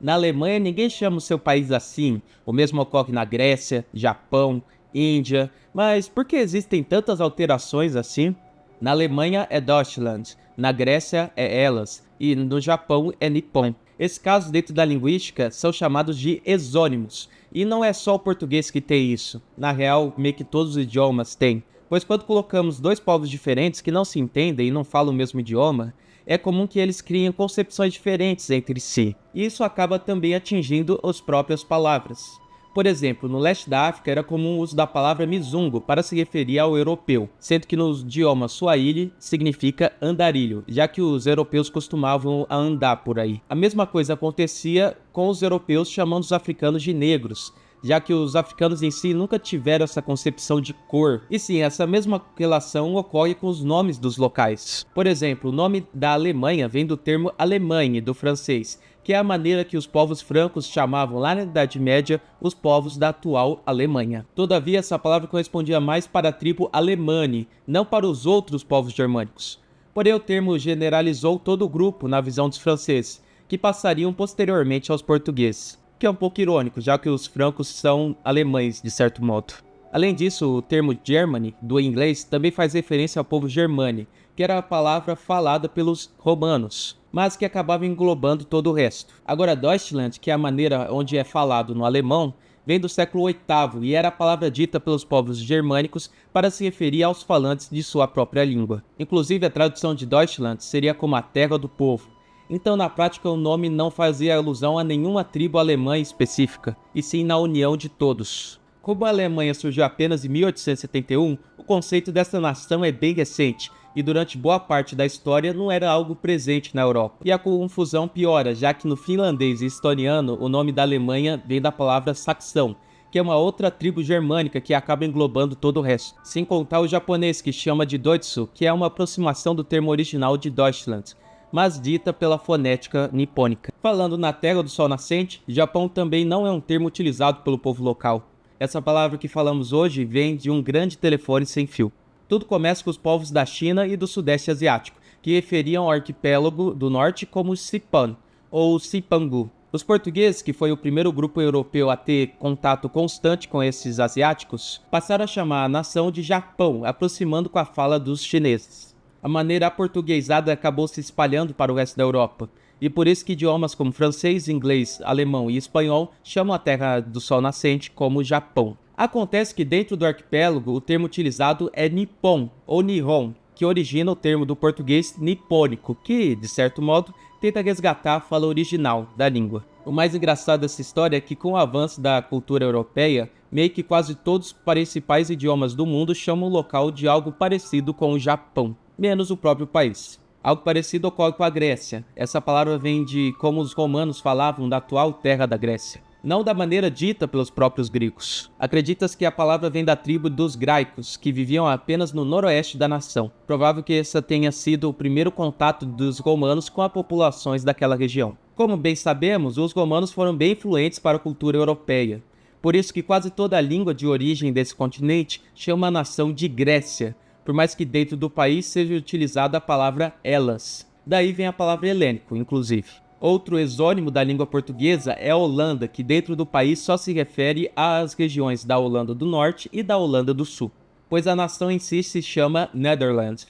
Na Alemanha, ninguém chama o seu país assim. O mesmo ocorre na Grécia, Japão, Índia. Mas por que existem tantas alterações assim? Na Alemanha é Deutschland, na Grécia é Elas e no Japão é Nippon. Esses casos dentro da linguística são chamados de exônimos. E não é só o português que tem isso. Na real, meio que todos os idiomas têm. Pois quando colocamos dois povos diferentes que não se entendem e não falam o mesmo idioma, é comum que eles criem concepções diferentes entre si. E isso acaba também atingindo as próprias palavras. Por exemplo, no leste da África era comum o uso da palavra mizungo para se referir ao europeu, sendo que no idioma Swahili significa andarilho, já que os europeus costumavam andar por aí. A mesma coisa acontecia com os europeus chamando os africanos de negros, já que os africanos em si nunca tiveram essa concepção de cor. E sim, essa mesma relação ocorre com os nomes dos locais. Por exemplo, o nome da Alemanha vem do termo Allemagne, do francês, que é a maneira que os povos francos chamavam lá na Idade Média os povos da atual Alemanha. Todavia, essa palavra correspondia mais para a tribo Alemanni, não para os outros povos germânicos. Porém, o termo generalizou todo o grupo na visão dos franceses, que passariam posteriormente aos portugueses. Que é um pouco irônico, já que os francos são alemães, de certo modo. Além disso, o termo Germany, do inglês, também faz referência ao povo germânico, que era a palavra falada pelos romanos, mas que acabava englobando todo o resto. Agora, Deutschland, que é a maneira onde é falado no alemão, vem do século VIII e era a palavra dita pelos povos germânicos para se referir aos falantes de sua própria língua. Inclusive, a tradução de Deutschland seria como a terra do povo. Então, na prática, o nome não fazia alusão a nenhuma tribo alemã específica, e sim na união de todos. Como a Alemanha surgiu apenas em 1871, o conceito dessa nação é bem recente, e durante boa parte da história não era algo presente na Europa. E a confusão piora, já que no finlandês e estoniano o nome da Alemanha vem da palavra saxão, que é uma outra tribo germânica que acaba englobando todo o resto. Sem contar o japonês, que chama de Doitsu, que é uma aproximação do termo original de Deutschland, mas dita pela fonética nipônica. Falando na terra do sol nascente, Japão também não é um termo utilizado pelo povo local. Essa palavra que falamos hoje vem de um grande telefone sem fio. Tudo começa com os povos da China e do Sudeste Asiático, que referiam ao arquipélago do norte como Sipan, ou Sipangu. Os portugueses, que foi o primeiro grupo europeu a ter contato constante com esses asiáticos, passaram a chamar a nação de Japão, aproximando com a fala dos chineses. A maneira aportuguesada acabou se espalhando para o resto da Europa, e por isso que idiomas como francês, inglês, alemão e espanhol chamam a terra do sol nascente como Japão. Acontece que dentro do arquipélago o termo utilizado é Nippon ou Nihon, que origina o termo do português nipônico, que, de certo modo, tenta resgatar a fala original da língua. O mais engraçado dessa história é que com o avanço da cultura europeia, meio que quase todos os principais idiomas do mundo chamam o local de algo parecido com o Japão, menos o próprio país. Algo parecido ocorre com a Grécia. Essa palavra vem de como os romanos falavam da atual terra da Grécia, não da maneira dita pelos próprios gregos. Acredita-se que a palavra vem da tribo dos graicos, que viviam apenas no noroeste da nação. Provável que esse tenha sido o primeiro contato dos romanos com as populações daquela região. Como bem sabemos, os romanos foram bem influentes para a cultura europeia. Por isso que quase toda a língua de origem desse continente chama a nação de Grécia, por mais que dentro do país seja utilizada a palavra Elas. Daí vem a palavra helênico, inclusive. Outro exônimo da língua portuguesa é a Holanda, que dentro do país só se refere às regiões da Holanda do Norte e da Holanda do Sul, pois a nação em si se chama Netherlands,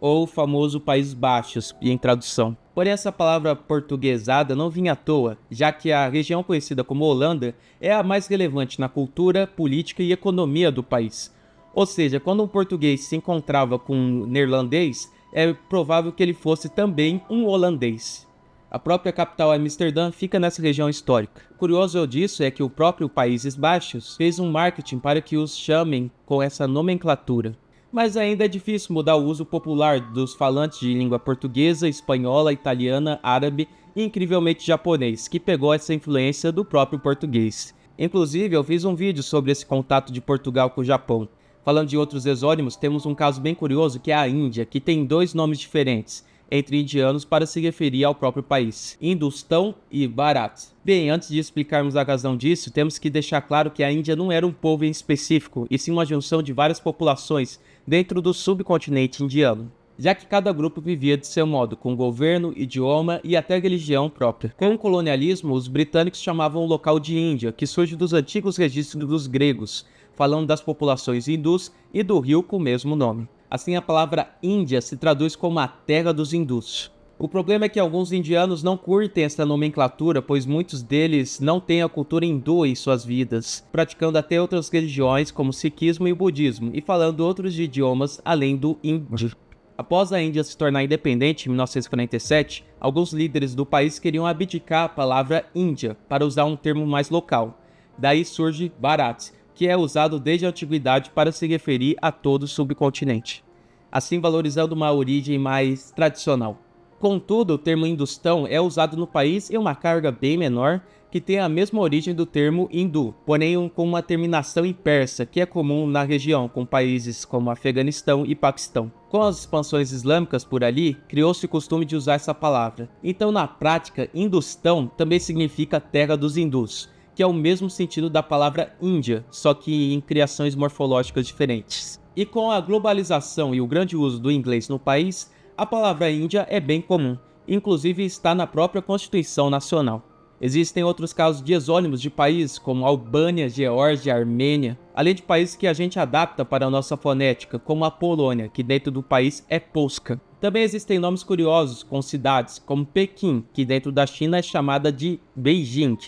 ou o famoso Países Baixos, em tradução. Porém, essa palavra portuguesada não vinha à toa, já que a região conhecida como Holanda é a mais relevante na cultura, política e economia do país. Ou seja, quando um português se encontrava com um neerlandês, é provável que ele fosse também um holandês. A própria capital Amsterdã fica nessa região histórica. O curioso disso é que o próprio Países Baixos fez um marketing para que os chamem com essa nomenclatura. Mas ainda é difícil mudar o uso popular dos falantes de língua portuguesa, espanhola, italiana, árabe e incrivelmente japonês, que pegou essa influência do próprio português. Inclusive, eu fiz um vídeo sobre esse contato de Portugal com o Japão. Falando de outros exônimos, temos um caso bem curioso que é a Índia, que tem dois nomes diferentes entre indianos para se referir ao próprio país, Hindustão e Bharat. Bem, antes de explicarmos a razão disso, temos que deixar claro que a Índia não era um povo em específico, e sim uma junção de várias populações dentro do subcontinente indiano. já que cada grupo vivia de seu modo, com governo, idioma e até religião própria. Com o colonialismo, os britânicos chamavam o local de Índia, que surge dos antigos registros dos gregos, falando das populações hindus e do rio com o mesmo nome. Assim, a palavra Índia se traduz como a terra dos hindus. O problema é que alguns indianos não curtem essa nomenclatura, pois muitos deles não têm a cultura hindu em suas vidas, praticando até outras religiões como o sikhismo e o budismo, e falando outros idiomas além do hindi. Após a Índia se tornar independente em 1947, alguns líderes do país queriam abdicar a palavra Índia para usar um termo mais local. Daí surge Bharat, que é usado desde a antiguidade para se referir a todo o subcontinente, assim valorizando uma origem mais tradicional. Contudo, o termo hindustão é usado no país em uma carga bem menor, que tem a mesma origem do termo hindu, porém com uma terminação em persa, que é comum na região, com países como Afeganistão e Paquistão. Com as expansões islâmicas por ali, criou-se o costume de usar essa palavra. Então, na prática, hindustão também significa terra dos hindus, que é o mesmo sentido da palavra Índia, só que em criações morfológicas diferentes. E com a globalização e o grande uso do inglês no país, a palavra Índia é bem comum, inclusive está na própria Constituição Nacional. Existem outros casos de exônimos de países como Albânia, Geórgia, Armênia, além de países que a gente adapta para a nossa fonética, como a Polônia, que dentro do país é Polska. Também existem nomes curiosos com cidades, como Pequim, que dentro da China é chamada de Beijing.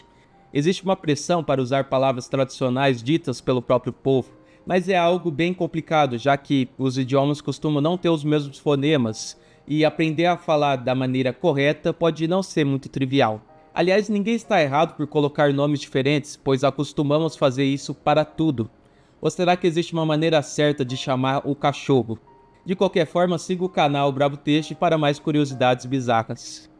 Existe uma pressão para usar palavras tradicionais ditas pelo próprio povo, mas é algo bem complicado, já que os idiomas costumam não ter os mesmos fonemas, e aprender a falar da maneira correta pode não ser muito trivial. Aliás, ninguém está errado por colocar nomes diferentes, pois acostumamos fazer isso para tudo. Ou será que existe uma maneira certa de chamar o cachorro? De qualquer forma, siga o canal Brabo Texto para mais curiosidades bizarras.